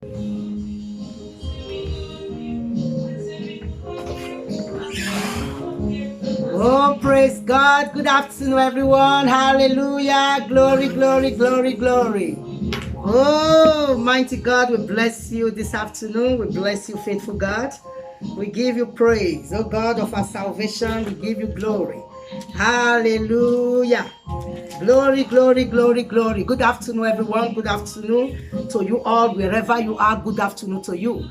Oh, praise God. Good afternoon, everyone. Hallelujah. Glory, glory, glory, glory. Oh, mighty God, we bless you this afternoon. We bless you, faithful God. We give you praise. Oh, God of our salvation, we give you glory. Hallelujah. Glory, glory, glory, glory. Good afternoon, everyone. Good afternoon to you all, wherever you are. Good afternoon to you.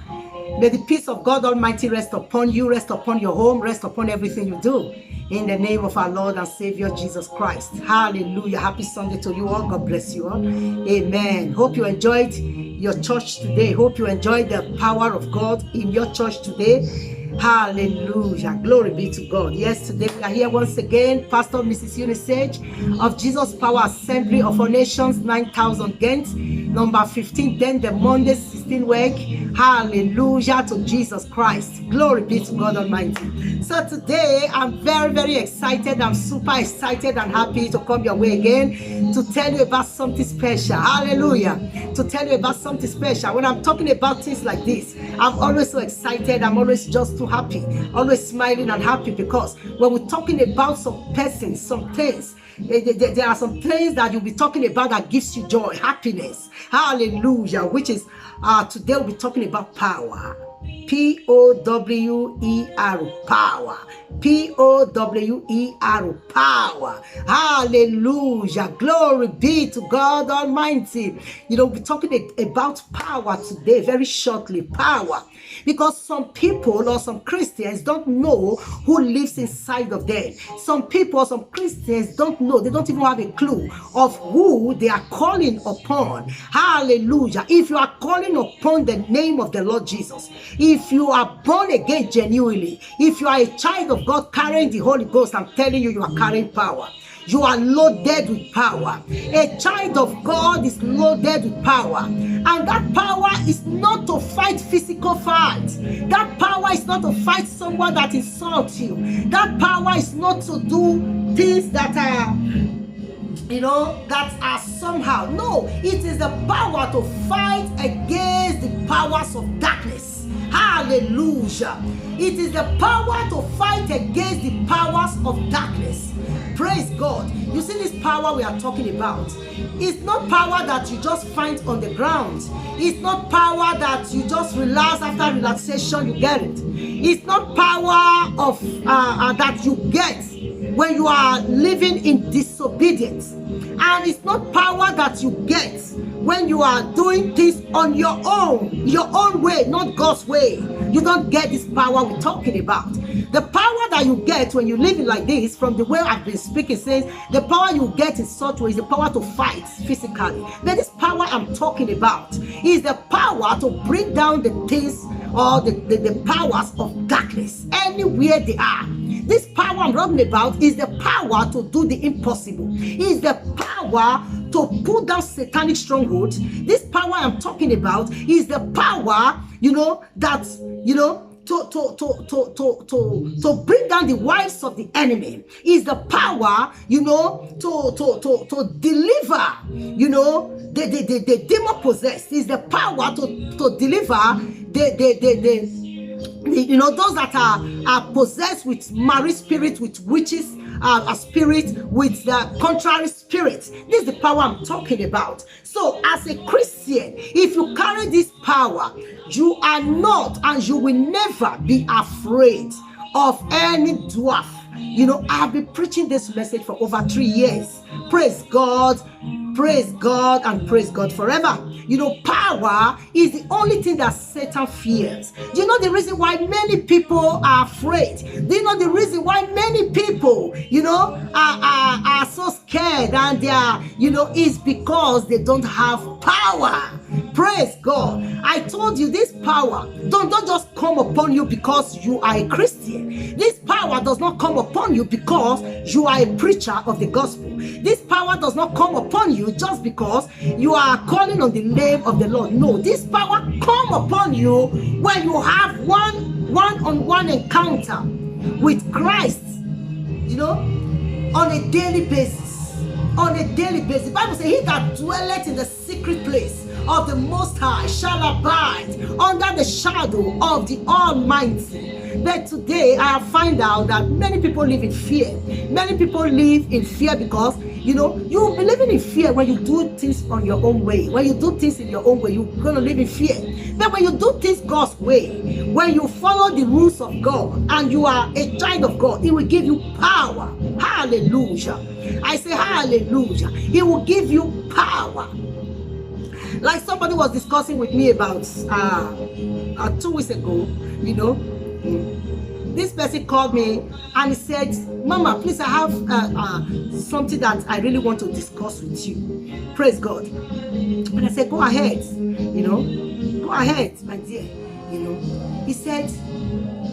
May the peace of God Almighty rest upon you, rest upon your home, rest upon everything you do. In the name of our Lord and Savior Jesus Christ. Hallelujah. Happy Sunday to you all. God bless you all. Amen. Hope you enjoyed your church today. Hope you enjoyed the power of God in your church today. Hallelujah. Glory be to God. Yes, today we are here once again. Pastor Mrs. Unisage of Jesus Power Assembly of All Nations, 9000 Ghent, number 15, then the Monday 16 week. Hallelujah to Jesus Christ. Glory be to God Almighty. So today I'm very, very excited. I'm super excited and happy to come your way again to tell you about something special. Hallelujah. To tell you about something special. When I'm talking about things like this, I'm always so excited. I'm always just too happy, always smiling and happy, because when we're talking about some persons, some things, there are some things that you'll be talking about that gives you joy, happiness. Hallelujah. Which is today we'll be talking about power. P-O-W-E-R, power. P-O-W-E-R, power. Hallelujah. Glory be to God Almighty. We're talking about power today, very shortly. Power. Because some people or some Christians don't know who lives inside of them. Some people, some Christians don't know. They don't even have a clue of who they are calling upon. Hallelujah. If you are calling upon the name of the Lord Jesus, if you are born again genuinely, if you are a child of God carrying the Holy Ghost, I'm telling you, you are carrying power. You are loaded with power. A child of God is loaded with power. And that power is not to fight physical fights. That power is not to fight someone that insults you. That power is not to do things that are, that are somehow. No, it is the power to fight against the powers of darkness. Hallelujah. It is the power to fight against the powers of darkness. Praise God. You see, this power we are talking about, it's not power that you just find on the ground. It's not power that you just relax after relaxation, you get it. It's not power of that you get when you are living in disobedience. And it's not power that you get when you are doing things on your own way, not God's way. You don't get this power we're talking about. The power that you get when you live like this, from the way I've been speaking, says the power you get in such way is the power to fight physically. But this power I'm talking about is the power to bring down the things or the powers of darkness anywhere they are. This power I'm talking about is the power to do the impossible. Is the power to pull down satanic strongholds. This power I'm talking about is the power, to bring down the wives of the enemy. Is the power, to deliver, the demon possessed. Is the power to deliver those that are possessed with marine spirit, with witches, a spirit, with the contrary spirits. This is the power I'm talking about. So as a Christian, if you carry this power, you are not and you will never be afraid of any dwarf. I've been preaching this message for over 3 years. Praise God, and praise God forever. Power is the only thing that Satan fears. Do you know the reason why many people are afraid? Do you know the reason why many people, are so scared and they are, is because they don't have power. Praise God. I told you this power don't just come upon you because you are a Christian. This power does not come upon you because you are a preacher of the gospel. This power does not come upon you just because you are calling on the name of the Lord. No, this power come upon you when you have one-on-one encounter with Christ, on a daily basis. on a daily basis. The Bible says, he that dwelleth in the secret place of the Most High shall abide under the shadow of the Almighty. But today I have found out that many people live in fear. Many people live in fear because, you'll be living in fear when you do things on your own way. When you do things in your own way, you're going to live in fear. But when you do things God's way, when you follow the rules of God and you are a child of God, He will give you power. Hallelujah. I say hallelujah. He will give you power. Like somebody was discussing with me about 2 weeks ago, this person called me and he said, Mama, please, I have something that I really want to discuss with you. Praise God. And I said, go ahead, go ahead, my dear. He said,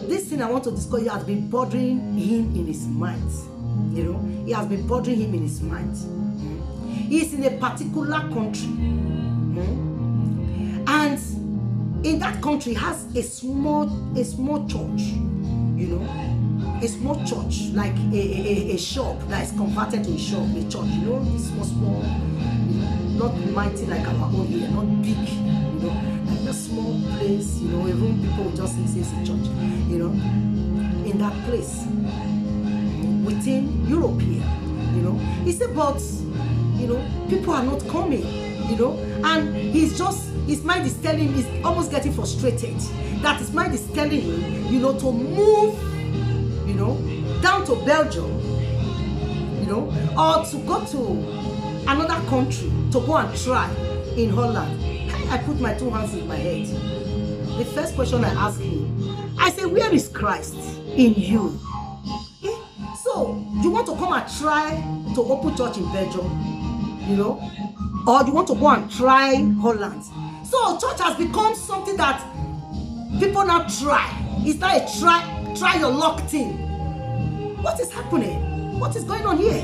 this thing I want to discuss has been bothering him in his mind. It has been bothering him in his mind. He is in a particular country. And in that country has a small church, a small church, like a shop that is converted to a shop, a church, this small, not mighty like our own here, not big, like a small place, a room people will just say it's a church, in that place, within Europe here, He said, but, people are not coming, and his mind is telling him, he's almost getting frustrated, that his mind is telling him, to move, down to Belgium, or to go to another country, to go and try in Holland. I put my 2 hands in my head. The first question I asked him, I said, where is Christ in you? So, you want to come and try to open church in Belgium, or you want to go and try Holland? So church has become something that people now try. It's not a try your luck thing. What is happening? What is going on here?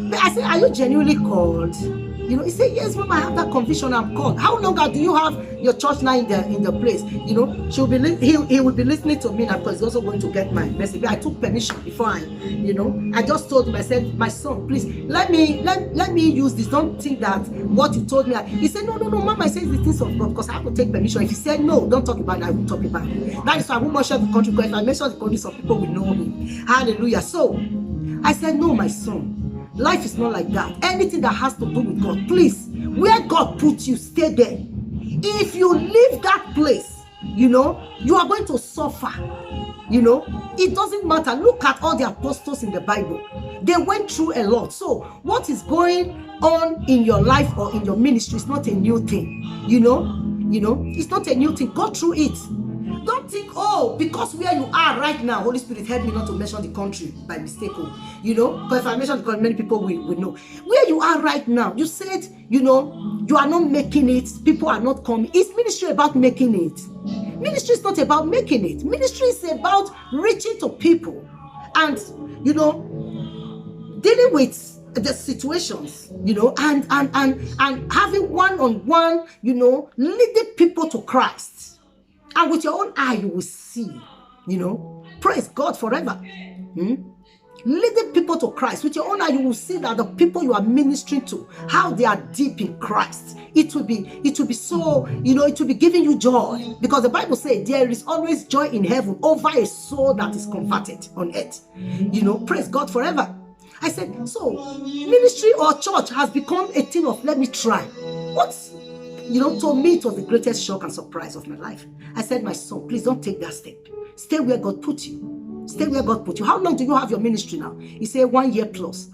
But I said, are you genuinely called? He said, yes, Mama, I have that conviction, I'm called. How long do you have your church now in the place? He will be listening to me now because he's also going to get my message. I took permission before I just told him, I said, my son, please, let me use this. Don't think that what you told me. He said, no, Mama, I said the things of God because I have to take permission. If he said no, don't talk about it, I won't talk about it. That is why I won't mention the country, because if I mention the country, some people will know me. Hallelujah. So I said, no, my son. Life is not like that. Anything that has to do with God, please, where God puts you, stay there. If you leave that place, you are going to suffer. It doesn't matter. Look at all the apostles in the Bible. They went through a lot. So what is going on in your life or in your ministry is not a new thing. It's not a new thing. Go through it. Don't think, because where you are right now, Holy Spirit, help me not to mention the country by mistake. Because if I mention the country, many people will know. Where you are right now, you said, you are not making it, people are not coming. Is ministry about making it? Ministry is not about making it. Ministry is about reaching to people and, dealing with the situations, and having one-on-one, leading people to Christ. And with your own eye, you will see, praise God forever. Leading people to Christ. With your own eye, you will see that the people you are ministering to, how they are deep in Christ. It will be so, it will be giving you joy. Because the Bible says there is always joy in heaven over a soul that is converted on earth. Praise God forever. I said, so ministry or church has become a thing of let me try. To me, it was the greatest shock and surprise of my life. I said, my son, please don't take that step. Stay where God put you. Stay where God put you. How long do you have your ministry now? He said 1 year plus.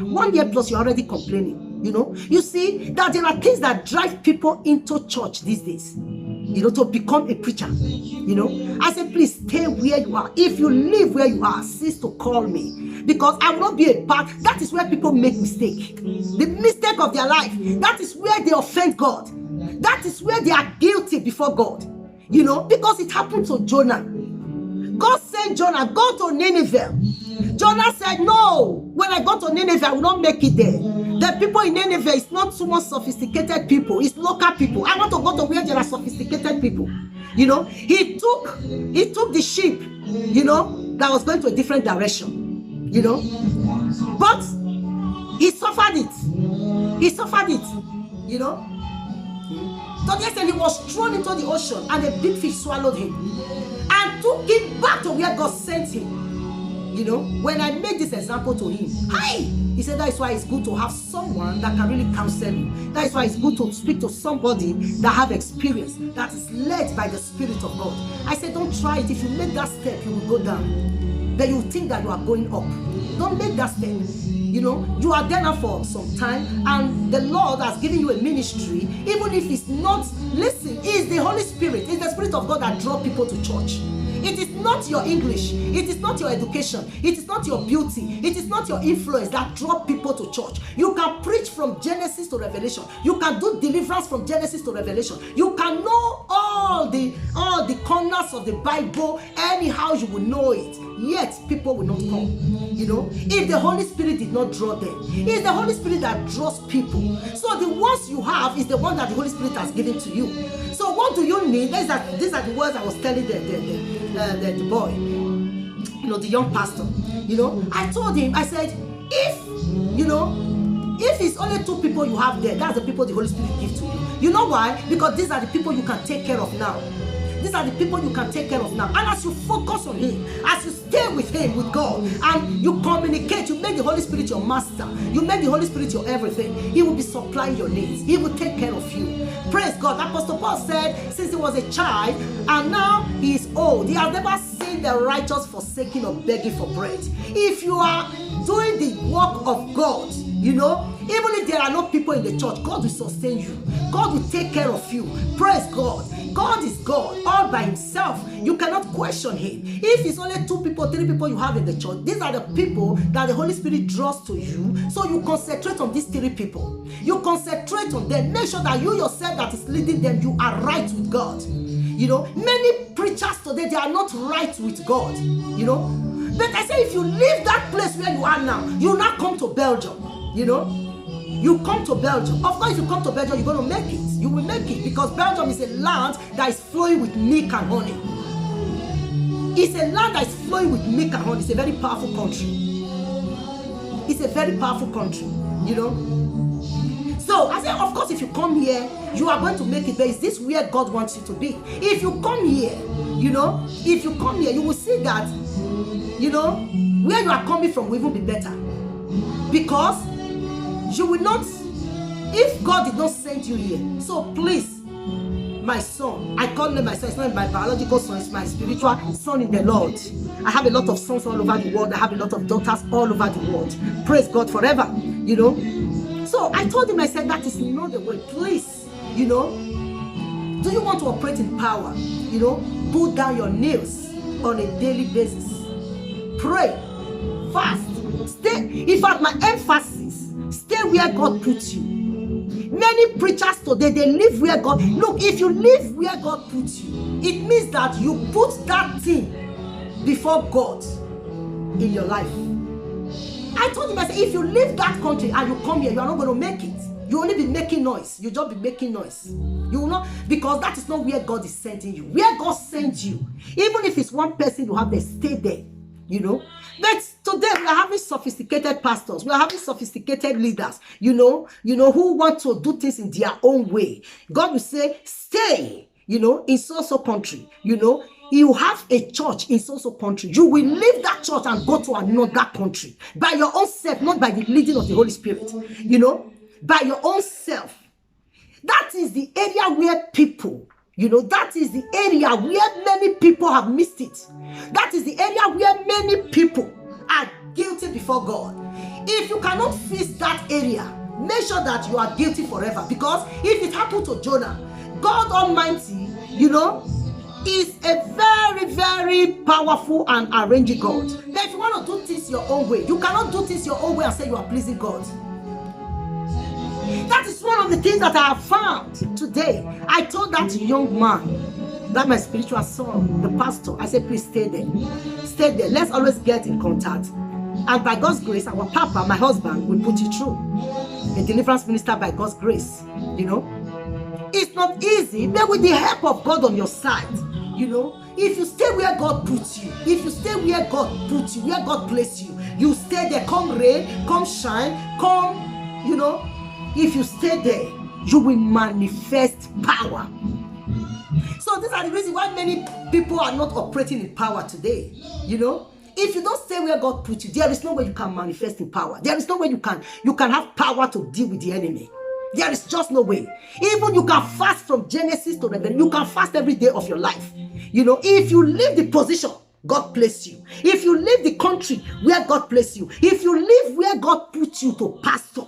1 year plus, you're already complaining. You see that there are things that drive people into church these days. To become a preacher. I said, please stay where you are. If you live where you are, cease to call me. Because I will not be a part. That is where people make mistake. The mistake of their life. That is where they offend God. That is where they are guilty before God. Because it happened to Jonah. God sent Jonah, go to Nineveh. Jonah said, no, when I go to Nineveh, I will not make it there. The people in Nineveh is not so much sophisticated people, it's local people. I want to go to where there are sophisticated people. He took the sheep, that was going to a different direction. But He suffered it. He suffered it. You know? To the extent he was thrown into the ocean and a big fish swallowed him and took him back to where God sent him. You know, when I made this example to him, he said that is why it's good to have someone that can really counsel you. That is why it's good to speak to somebody that have experience, that is led by the Spirit of God. I said, don't try it. If you make that step, you will go down. Then you think that you are going up. Don't make that step. You know, you are there now for some time, and the Lord has given you a ministry, even if it's not, listen, it's the Holy Spirit, it's the Spirit of God that draws people to church. It is not your English, it is not your education, it is not your beauty, it is not your influence that draw people to church. You can preach from Genesis to Revelation. You can do deliverance from Genesis to Revelation. You can know all the corners of the Bible anyhow you will know it. Yet people will not come. You know, if the Holy Spirit did not draw them, it's the Holy Spirit that draws people. So the ones you have is the one that the Holy Spirit has given to you. So what do you need? These are the words I was telling the boy, you know, the young pastor. You know, I told him, I said, if it's only 2 people you have there, that's the people the Holy Spirit gives to you. You know why? Because these are the people you can take care of now. These are the people you can take care of now. And as you focus on him, as you stay with him, with God, and you communicate, you make the Holy Spirit your master, you make the Holy Spirit your everything, he will be supplying your needs. He will take care of you. Praise God. Apostle Paul said, since he was a child, and now he is old, he has never seen the righteous forsaken or begging for bread. If you are doing the work of God, you know, even if there are no people in the church, God will sustain you. God will take care of you. Praise God. God is God all by himself. You cannot question him. If it's only 2 people, 3 people you have in the church, these are the people that the Holy Spirit draws to you. So you concentrate on these 3 people. You concentrate on them. Make sure that you yourself that is leading them, you are right with God. You know, many preachers today, they are not right with God. You know, but I say if you leave that place where you are now, you will not come to Belgium. You know, you come to Belgium. Of course, if you come to Belgium, you're going to make it. You will make it because Belgium is a land that is flowing with milk and honey. It's a land that is flowing with milk and honey. It's a very powerful country. It's a very powerful country, you know. So I say, of course, if you come here, you are going to make it. But is this where God wants you to be? If you come here, you know, if you come here, you will see that, you know, where you are coming from will even be better. Because you will not, if God did not send you here. So please, my son, I call him my son, it's not my biological son, it's my spiritual son in the Lord. I have a lot of sons all over the world. I have a lot of daughters all over the world. Praise God forever, you know. So I told him, I said, that is not the way. Please, you know, do you want to operate in power? You know, put down your nails on a daily basis. Pray, fast, stay. In fact, my emphasis, stay where God puts you. Many preachers today, they live where God. Look, if you live where God puts you, it means that you put that thing before God in your life. I told him, I said, if you leave that country and you come here, you are not going to make it. You only be making noise. You just be making noise. You will not, because that is not where God is sending you. Where God sends you, even if it's one person you have, they stay there. You know, but today we are having sophisticated pastors, we are having sophisticated leaders, you know, who want to do things in their own way. God will say, stay, you know, in so country, you know, you have a church in so country. You will leave that church and go to another country by your own self, not by the leading of the Holy Spirit, you know, by your own self. That is the area where people, you know, that is the area where many people have missed it. That is the area where many people are guilty before God. If you cannot fix that area, make sure that you are guilty forever. Because if it happened to Jonah, God Almighty, you know, is a very, very powerful and arranging God. Now, if you want to do things your own way, you cannot do things your own way and say you are pleasing God. That is one of the things that I have found today. I told that young man, that my spiritual son, the pastor, I said, please stay there. Stay there. Let's always get in contact. And by God's grace, our papa, my husband, will put you through. A deliverance minister by God's grace. You know, it's not easy, but with the help of God on your side, you know, if you stay where God puts you, if you stay where God puts you, where God places you, You stay there, come rain, come shine, come, you know, if you stay there, you will manifest power. So these are the reasons why many people are not operating in power today. You know, if you don't stay where God put you, there is no way you can manifest in power. There is no way you can have power to deal with the enemy. There is just no way. Even you can fast from Genesis to Revelation. You can fast every day of your life. You know, if you leave the position God placed you, if you leave the country where God placed you, if you live where God put you to pastor,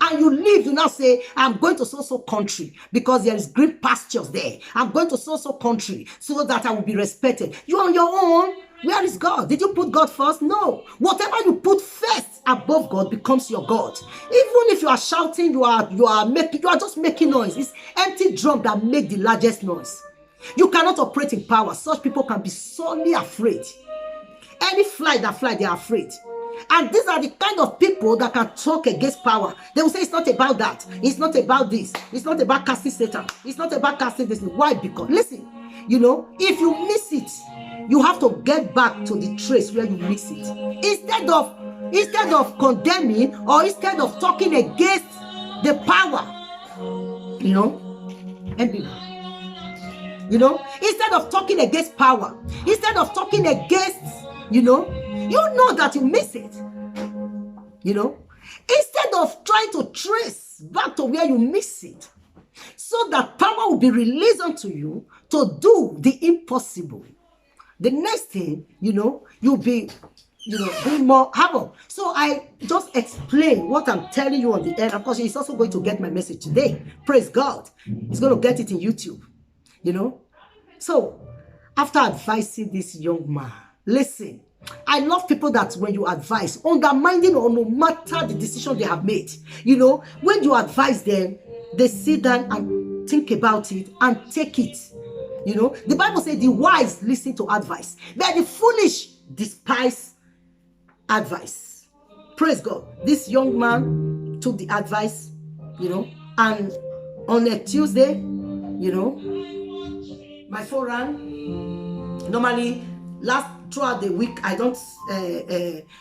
and you leave, you now say, I'm going to so country because there is green pastures there. I'm going to so country so that I will be respected. You're on your own. Where is God? Did you put God first? No. Whatever you put first above God becomes your God. Even if you are shouting, you are just making noise. It's empty drum that make the largest noise. You cannot operate in power. Such people can be sorely afraid. Any fly that fly, they are afraid. And these are the kind of people that can talk against power. They will say it's not about that. It's not about this. It's not about casting Satan. It's not about casting this. Why? Because, listen, you know, if you miss it, you have to get back to the trace where you miss it. Instead of condemning or instead of talking against the power, you know, and you know, instead of talking against power, instead of talking against, you know that you miss it. You know, instead of trying to trace back to where you miss it, so that power will be released unto you to do the impossible. The next thing, you know, you'll be, you know, doing more havoc. So I just explain what I'm telling you on the air. Of course, he's also going to get my message today. Praise God. He's going to get it in YouTube, you know. So after advising this young man, listen, I love people that when you advise, undermining or no matter the decision they have made, you know, when you advise them, they sit down and think about it and take it. You know, the Bible says the wise listen to advice, but the foolish despise advice. Praise God. This young man took the advice, you know, and on a Tuesday, you know, my phone rang. Normally, throughout the week, I don't,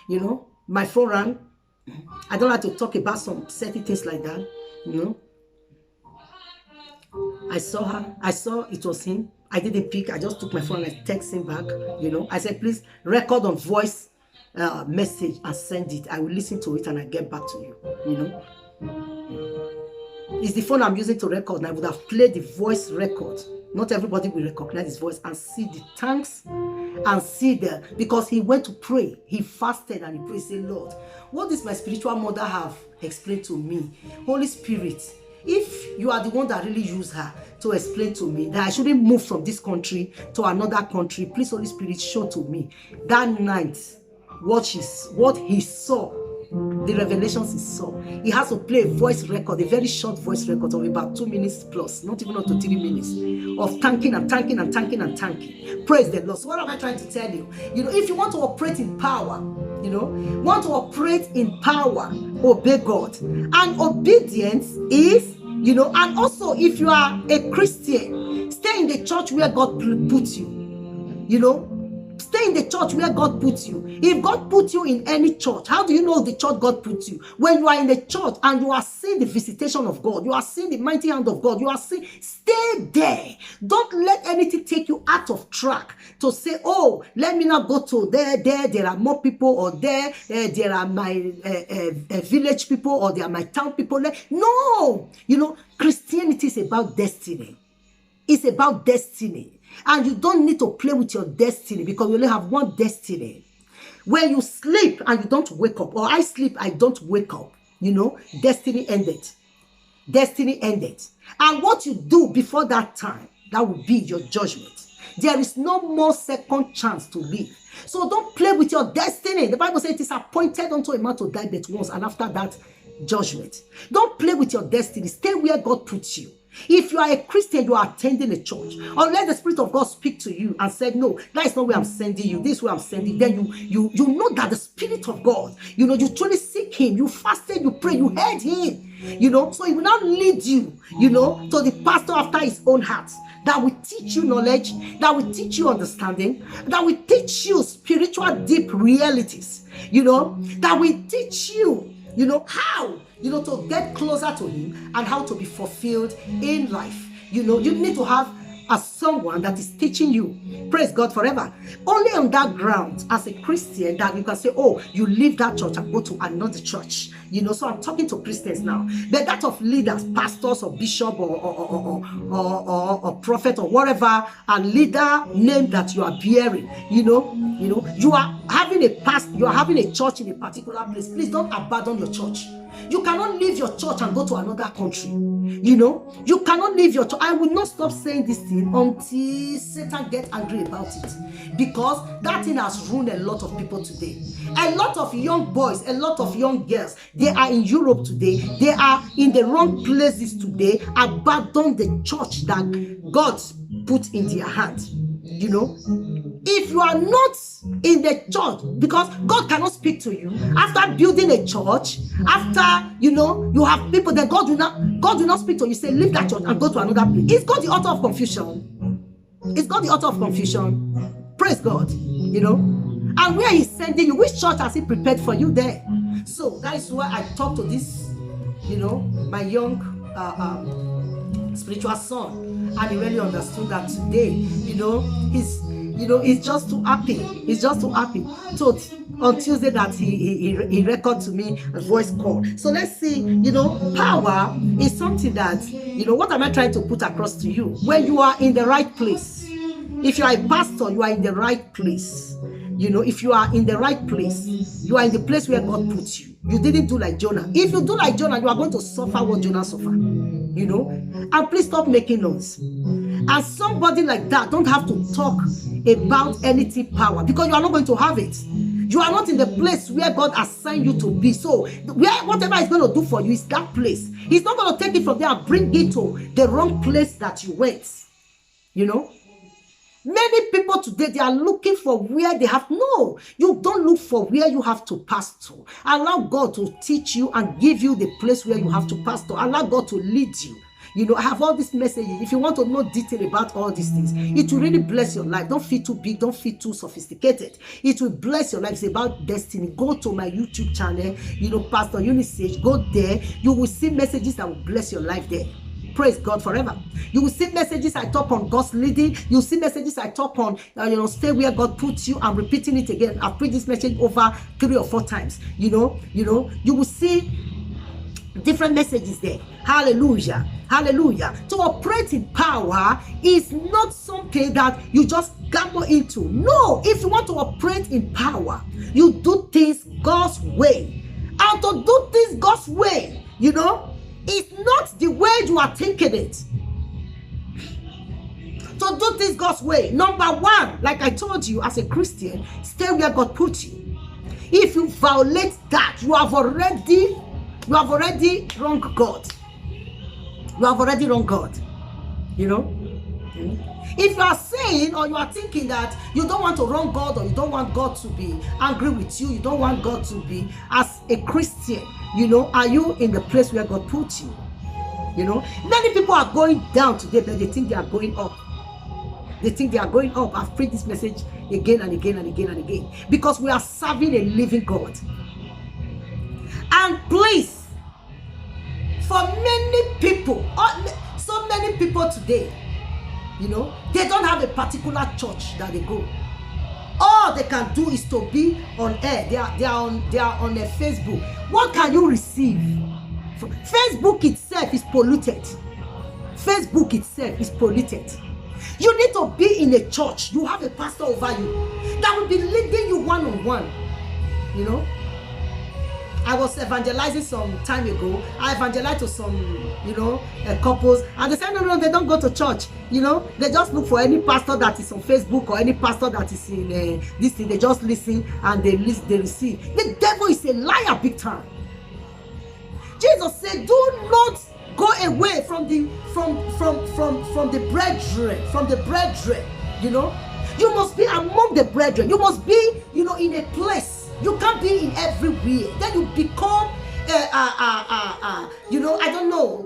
you know, my phone rang. I don't like to talk about some certain things like that, you know. I saw her. I saw it was him. I didn't pick. I just took my phone and texted him back, you know. I said, please record on voice message and send it. I will listen to it and I get back to you, you know. It's the phone I'm using to record, and I would have played the voice record. Not everybody will recognize his voice and see the thanks and see the, because he went to pray, he fasted and he prayed, say, Lord, what does my spiritual mother have explained to me? Holy Spirit, if you are the one that really used her to explain to me that I shouldn't move from this country to another country, please, Holy Spirit, show to me that night what he saw, the revelations he saw. He has to play a voice record, a very short voice record of about 2 minutes plus, not even up to 3 minutes, of thanking and thanking and thanking and thanking. Praise the Lord. So what am I trying to tell you? You know, if you want to operate in power, you know, want to operate in power, obey God. And obedience is, you know, and also if you are a Christian, stay in the church where God puts you, you know. Stay in the church where God puts you. If God puts you in any church, how do you know the church God puts you? When you are in the church and you are seeing the visitation of God, you are seeing the mighty hand of God, you are seeing, stay there. Don't let anything take you out of track to say, oh, let me not go to there are more people, or there are my village people, or there are my town people. No, you know, Christianity is about destiny. It's about destiny. And you don't need to play with your destiny, because you only have one destiny. When you sleep and you don't wake up, or I sleep, I don't wake up, you know, destiny ended. Destiny ended. And what you do before that time, that will be your judgment. There is no more second chance to live. So don't play with your destiny. The Bible says it is appointed unto a man to die but once, and after that, judgment. Don't play with your destiny. Stay where God puts you. If you are a Christian, you are attending a church, unless the Spirit of God speak to you and said, no, that is not where I'm sending you, this is where I'm sending, then you know that the Spirit of God, you truly seek him, you fasted, you pray, you heard him, so he will not lead you, to the pastor after his own heart, that will teach you knowledge, that will teach you understanding, that will teach you spiritual deep realities, that will teach you, how, to get closer to him and how to be fulfilled in life. You need to have someone that is teaching you. Praise God forever. Only on that ground, as a Christian, that you can say, oh, you leave that church and go to another church. So I'm talking to Christians now. But that of leaders, pastors or bishop or prophet or whatever, a leader name that you are bearing, you are having a church in a particular place. Please don't abandon your church. You cannot leave your church and go to another country. You cannot leave your church. I will not stop saying this thing until Satan gets angry about it, because that thing has ruined a lot of people today. A lot of young boys, a lot of young girls, they are in Europe today. They are in the wrong places today. Abandon the church that God put in their hands. If you are not in the church, because God cannot speak to you after building a church, after you have people, that God will not speak to you. Say, leave that church and go to another place. It's God the author of confusion. It's God the author of confusion. Praise God. And where he's sending you, which church has he prepared for you there? So that is why I talk to this, my young spiritual son, and he really understood that today, he's just too happy. He's just too happy. So on Tuesday that he recorded to me a voice call. So let's see, power is something that, what am I trying to put across to you? When you are in the right place, if you are a pastor, you are in the right place. If you are in the right place, you are in the place where God puts you. You didn't do like Jonah. If you do like Jonah, you are going to suffer what Jonah suffered. And please stop making noise. And somebody like that don't have to talk about anything power, because you are not going to have it. You are not in the place where God assigned you to be. So whatever he's going to do for you is that place. He's not going to take it from there and bring it to the wrong place that you went. Many people today, they are looking for where they have. No, you don't look for where you have to pass to. Allow God to teach you and give you the place where you have to pass to. Allow God to lead you. I have all these messages. If you want to know detail about all these things, it will really bless your life. Don't feel too big. Don't feel too sophisticated. It will bless your life. It's about destiny. Go to my YouTube channel, Pastor Unisage. Go there. You will see messages that will bless your life there. Praise God forever. You will see messages I talk on God's leading. You will see messages I talk on, stay where God puts you. I'm repeating it again. I've preached this message over 3 or 4 times. You will see different messages there. Hallelujah. Hallelujah. To operate in power is not something that you just gamble into. No, if you want to operate in power, you do things God's way. And to do things God's way, it's not the way you are thinking it. To do things God's way, number one, like I told you, as a Christian, stay where God put you. If you violate that, you have already wronged God. You have already wronged God. If you are saying, or you are thinking that you don't want to wrong God, or you don't want God to be angry with you, you don't want God to be, as a Christian, are you in the place where God put you? Many people are going down today, but they think they are going up. They think they are going up. I've preached this message again and again and again and again, because we are serving a living God. And please, for many people, so many people today, they don't have a particular church that they go. All they can do is to be on air. They are on a Facebook. What can you receive? Facebook itself is polluted. Facebook itself is polluted. You need to be in a church. You have a pastor over you that will be leading you one-on-one. I was evangelizing some time ago. I evangelized to some, couples, and they said, no, they don't go to church. They just look for any pastor that is on Facebook, or any pastor that is in this thing. They just listen and they receive. The devil is a liar big time. Jesus said, do not go away from the brethren, you know. You must be among the brethren. You must be, you know, in a place. You can't be in everywhere. Then you become you know, I don't know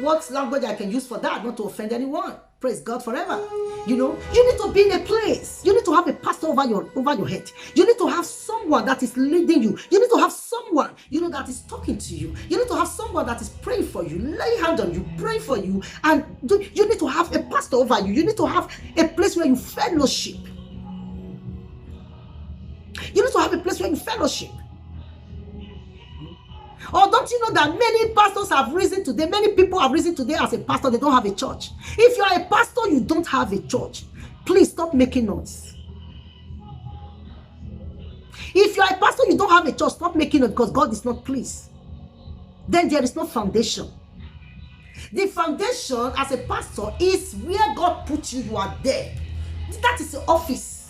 what language I can use for that, not to offend anyone. Praise God forever. You know, you need to be in a place. You need to have a pastor over your head. You need to have someone that is leading you. You need to have someone, you know, that is talking to you. You need to have someone that is praying for you, lay hand on you, pray for you, and you need to have a pastor over you. You need to have a place where you fellowship. You need to have a place where you fellowship. Or don't you know that many pastors have risen today, many people have risen today as a pastor, they don't have a church. If you are a pastor, you don't have a church, please stop making noise. If you are a pastor, you don't have a church, stop making noise, because God is not pleased. Then there is no foundation. The foundation as a pastor is where God put you, you are there. That is the office.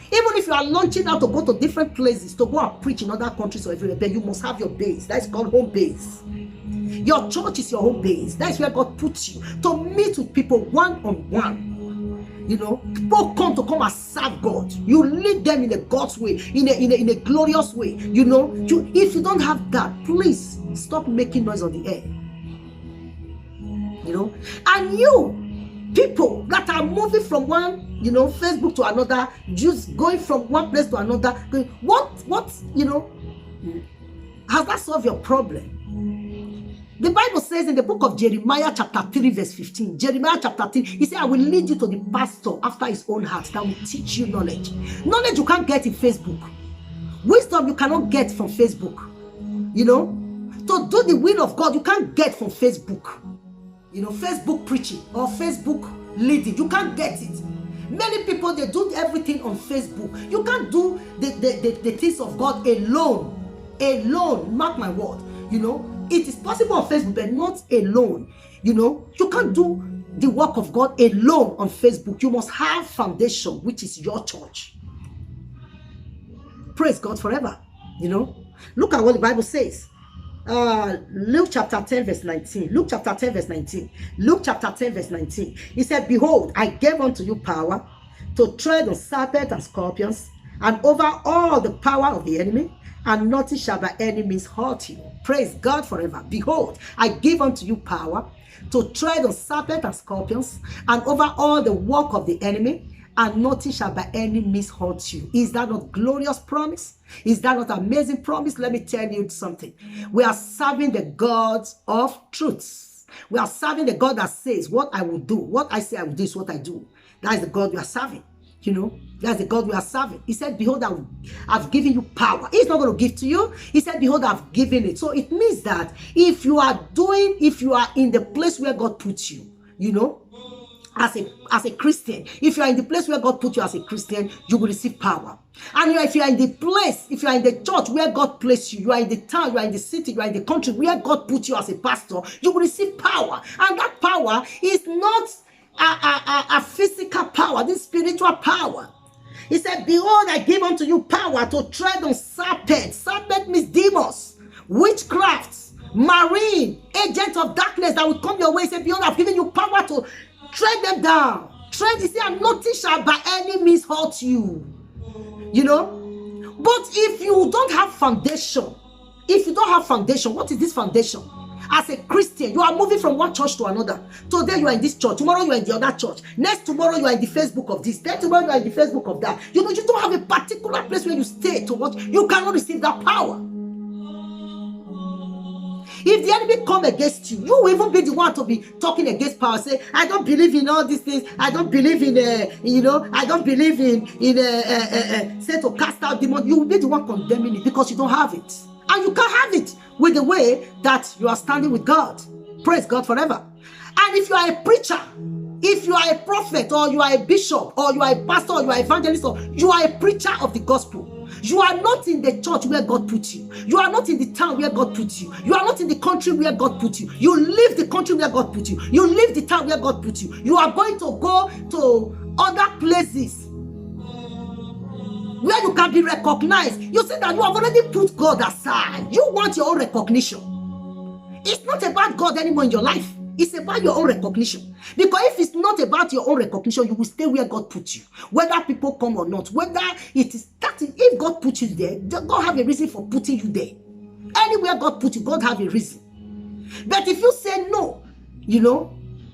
Even if you are launching out to go to different places, to go and preach in other countries or everywhere, but you must have your base. That is called home base. Your church is your home base. That is where God puts you to meet with people one-on-one. You know, people come and serve God. You lead them in a God's way, in a glorious way. You know, if you don't have that, please stop making noise on the air. You know, and you people that are moving from one, you know, Facebook to another, just going from one place to another, what, you know, has that solved your problem? The Bible says in the book of Jeremiah chapter 3 verse 15, Jeremiah chapter 3, he said, I will lead you to the pastor after his own heart that will teach you knowledge. Knowledge you can't get in Facebook. Wisdom you cannot get from Facebook. You know, to do the will of God you can't get from Facebook. You know, Facebook preaching or Facebook leading, you can't get it. Many people, they do everything on Facebook. You can't do the things of God alone, mark my word. You know, it is possible on Facebook, but not alone. You know, you can't do the work of God alone on Facebook. You must have foundation, which is your church. Praise God forever. You know, look at what the Bible says. Luke chapter 10 verse 19. Luke chapter 10 verse 19. Luke chapter 10 verse 19. He said, behold, I gave unto you power to tread on serpents and scorpions, and over all the power of the enemy, and nothing shall by any means hurt you. Praise God forever. Behold, I give unto you power to tread on serpents and scorpions, and over all the work of the enemy, and nothing shall by any means hurt you. Is that not glorious promise? Is that not amazing promise? Let me tell you something. We are serving the God of truths. We are serving the God that says, what I will do, what I say I will do is what I do. That is the God we are serving. You know, that's the God we are serving. He said, behold, I've given you power. He's not going to give to you. He said, behold, I've given it. So it means that if you are in the place where God puts you, you know, as a Christian, if you are in the place where God put you as a Christian, you will receive power. And if you are in the place, if you are in the church where God placed you, you are in the town, you are in the city, you are in the country where God put you as a pastor, you will receive power. And that power is not a physical power, this spiritual power. He said, behold, I give unto you power to tread on serpents. Serpent means demons, witchcraft, marine, agents of darkness that will come your way. He said, behold, I've given you power to tread them down. Tread, you see, and nothing shall by any means hurt you. You know? But if you don't have foundation, what is this foundation? As a Christian, you are moving from one church to another. Today you are in this church, tomorrow you are in the other church. Next tomorrow you are in the Facebook of this, then tomorrow you are in the Facebook of that. You know, you don't have a particular place where you stay to watch. You cannot receive that power. If the enemy come against you, you will even be the one to be talking against power. Say, I don't believe in all these things. I don't believe in, I don't believe in say to cast out demons. You will be the one condemning it because you don't have it. And you can't have it with the way that you are standing with God. Praise God forever. And if you are a preacher, if you are a prophet, or you are a bishop, or you are a pastor, or you are an evangelist, or you are a preacher of the gospel, you are not in the church where God put you. You are not in the town where God put you. You are not in the country where God put you. You leave the country where God put you. You leave the town where God put you. You are going to go to other places where you can be recognized. You see that you have already put God aside. You want your own recognition. It's not about God anymore in your life. It's about your own recognition. Because if it's not about your own recognition, you will stay where God put you. Whether people come or not. Whether it is that, if God put you there, God have a reason for putting you there. Anywhere God put you, God have a reason. But if you say no,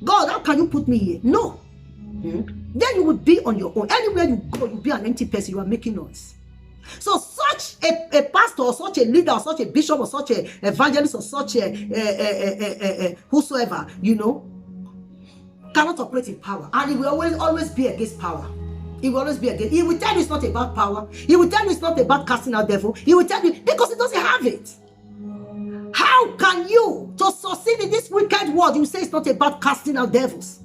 God, how can you put me here? No. Then you will be on your own. Anywhere you go, you'll be an empty person. You are making noise. So such a pastor or such a leader or such a bishop or such an evangelist or such a whosoever, cannot operate in power. And he will always be against power. He will always be against. He will tell you it's not about power. He will tell you it's not about casting out devil. He will tell you because he doesn't have it. How can you, to succeed in this wicked world, you say it's not about casting out devils?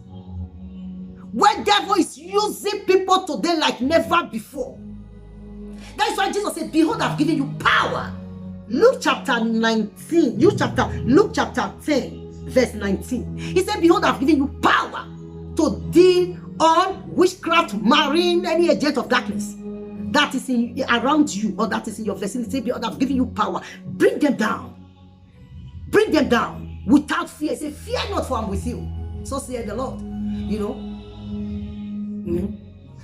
When devil is using people today like never before. That's why Jesus said, behold, I've given you power. Luke chapter 10, verse 19. He said, behold, I've given you power to deal on witchcraft, marine, any agent of darkness that is around you or that is in your vicinity. Behold, I've given you power. Bring them down. Bring them down without fear. Say, fear not, for I'm with you. So saith the Lord.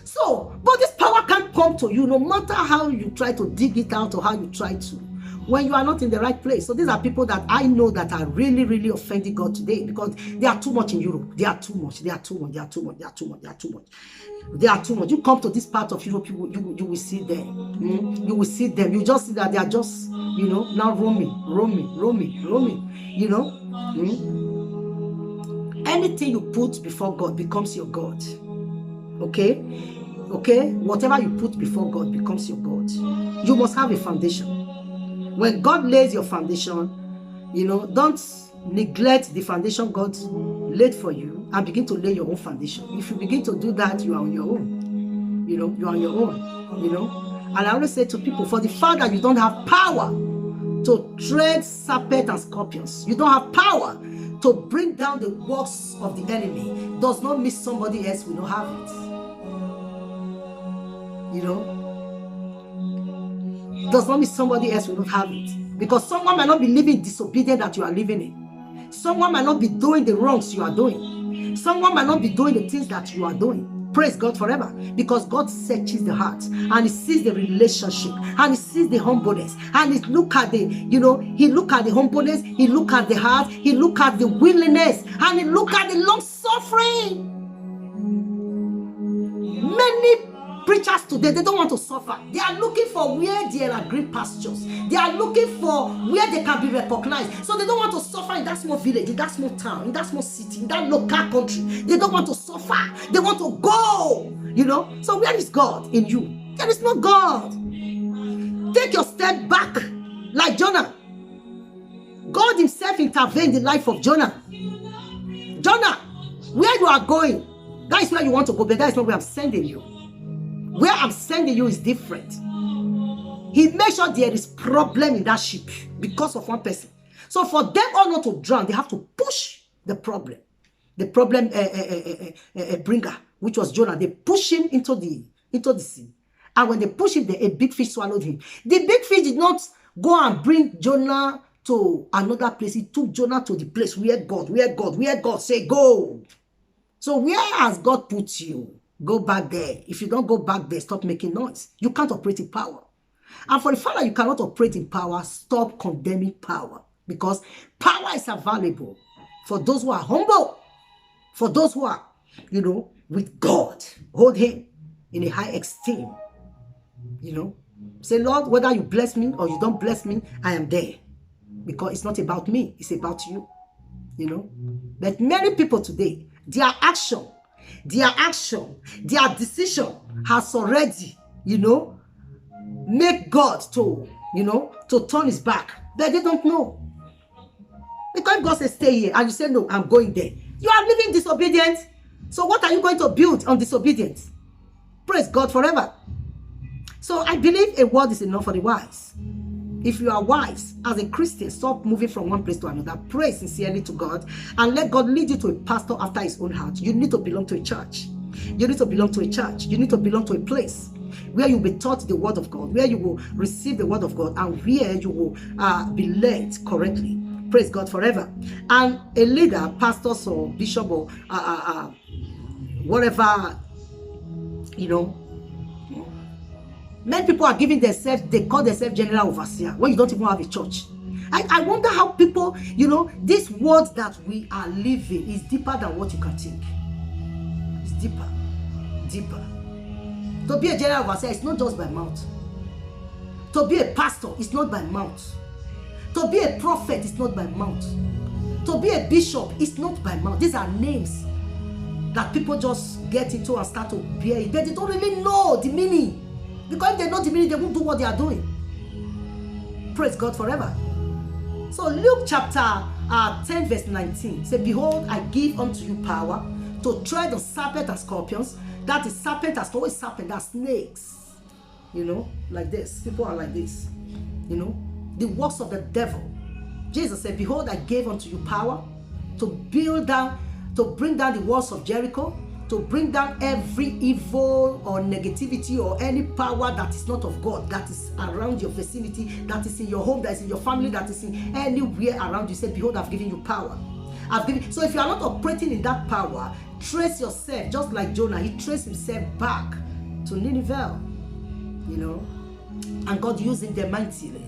So, but this power can't come to you no matter how you try to dig it out or how you try to, when you are not in the right place. So these are people that I know that are really, really offending God today because they are too much in Europe. They are too much. They are too much. They are too much. They are too much. They are too much. They are too much. You come to this part of Europe, you will see them. You will see them. You just see that they are just, now roaming. Anything you put before God becomes your God. Okay? Whatever you put before God becomes your God. You must have a foundation. When God lays your foundation, don't neglect the foundation God laid for you and begin to lay your own foundation. If you begin to do that, you are on your own. You are on your own. And I always say to people, for the fact that you don't have power to tread serpents and scorpions, you don't have power to bring down the works of the enemy, does not mean somebody else will not have it. Does not mean somebody else will not have it. Because someone might not be living disobedient that you are living in. Someone might not be doing the wrongs you are doing. Someone might not be doing the things that you are doing. Praise God forever. Because God searches the heart and He sees the relationship and He sees the humbleness and He look at the, He look at the humbleness, He look at the heart, He look at the willingness, and He look at the long suffering. Many preachers today, they don't want to suffer. They are looking for where there are green pastures. They are looking for where they can be recognized. So they don't want to suffer in that small village, in that small town, in that small city, in that local country. They don't want to suffer. They want to go. So where is God in you? There is no God. Take your step back like Jonah. God Himself intervened in the life of Jonah. Jonah, where you are going, that is where you want to go, but that is not where I'm sending you. Where I'm sending you is different. He made sure there is problem in that ship because of one person. So for them all not to drown, they have to push the problem. The problem bringer, which was Jonah. They push him into the sea. And when they push him, a big fish swallowed him. The big fish did not go and bring Jonah to another place. He took Jonah to the place where God say go. So where has God put you? Go back there. If you don't go back there, stop making noise. You can't operate in power. And for the fact that you cannot operate in power, stop condemning power. Because power is available for those who are humble. For those who are, with God. Hold Him in a high esteem. Say, Lord, whether you bless me or you don't bless me, I am there. Because it's not about me. It's about you. But many people today, their action, their decision has already, make God to turn His back. But they don't know. Because if God says stay here and you say no, I'm going there, you are living disobedient. So what are you going to build on disobedience? Praise God forever. So I believe a word is enough for the wise. If you are wise as a Christian, stop moving from one place to another. Pray sincerely to God and let God lead you to a pastor after His own heart. You need to belong to a church. You need to belong to a church. You need to belong to a place where you will be taught the word of God, where you will receive the word of God, and where you will be led correctly. Praise God forever. And a leader, pastor or bishop or whatever, you know, many people are giving themselves, they call themselves general overseer when you don't even have a church. I wonder how people, you know, this world that we are living is deeper than what you can think. It's deeper. To be a general overseer, it's not just by mouth. To be a pastor, it's not by mouth. To be a prophet, it's not by mouth. To be a bishop, it's not by mouth. These are names that people just get into and start to bear it, but they don't really know the meaning. Because if they know the meaning, they won't do what they are doing. Praise God forever. So Luke chapter 10 verse 19 say, behold, I give unto you power to tread on serpents and scorpions. That is serpent, as always serpent, that's snakes. You know, like this. People are like this. You know, the works of the devil. Jesus said, behold, I gave unto you power to bring down the walls of Jericho, to bring down every evil or negativity or any power that is not of God, that is around your vicinity, that is in your home, that is in your family, that is in anywhere around you. Say, behold, I've given you power. So if you are not operating in that power, trace yourself, just like Jonah. He traced himself back to Nineveh, you know, and God using them mightily.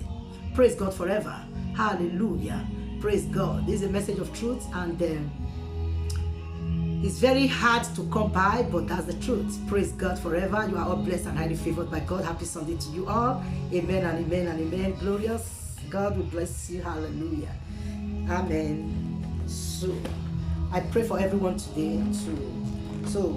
Praise God forever. Hallelujah. Praise God. This is a message of truth, and it's very hard to come by, but that's the truth. Praise God forever. You are all blessed and highly favored by God. Happy Sunday to you all. Amen and amen and amen. Glorious. God will bless you. Hallelujah. Amen. So, I pray for everyone today too. So,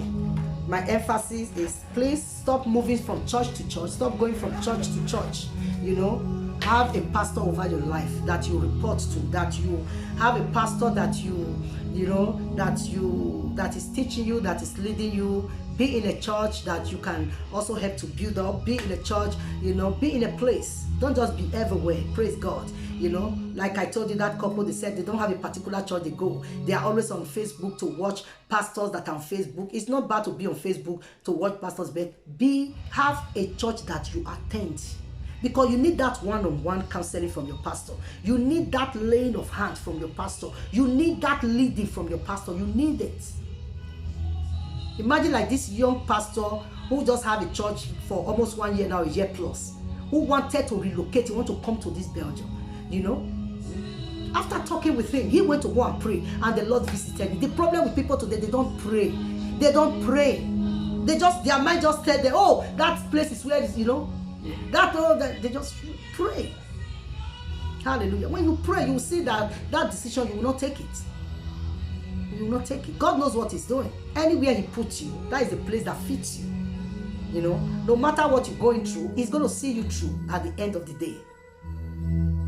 my emphasis is, please stop moving from church to church. Stop going from church to church. You know, have a pastor over your life that you report to, that you have a pastor that you know, that is teaching you, that is leading you. Be in a church that you can also help to build up. Be in a church, you know, be in a place. Don't just be everywhere. Praise God. You know, like I told you, that couple, they said they don't have a particular church they go. They are always on Facebook to watch pastors that are on Facebook. It's not bad to be on Facebook to watch pastors, but have a church that you attend. Because you need that one-on-one counseling from your pastor. You need that laying of hands from your pastor. You need that leading from your pastor. You need it. Imagine like this young pastor who just have a church for almost 1 year now, a year plus, who wanted to relocate. He wanted to come to this Belgium, you know. After talking with him, he went to go and pray, and the Lord visited him. The problem with people today, they don't pray. They don't pray. Their mind just tell them, oh, that place is where, you know, that they just pray. Hallelujah. When you pray, you will see that decision, you will not take it. You will not take it. God knows what he's doing. Anywhere he puts you, that is the place that fits you. You know, no matter what you're going through, he's going to see you through at the end of the day.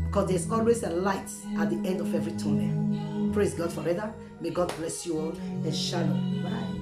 Because there's always a light at the end of every tunnel. Praise God forever. May God bless you all, and shalom. Bye.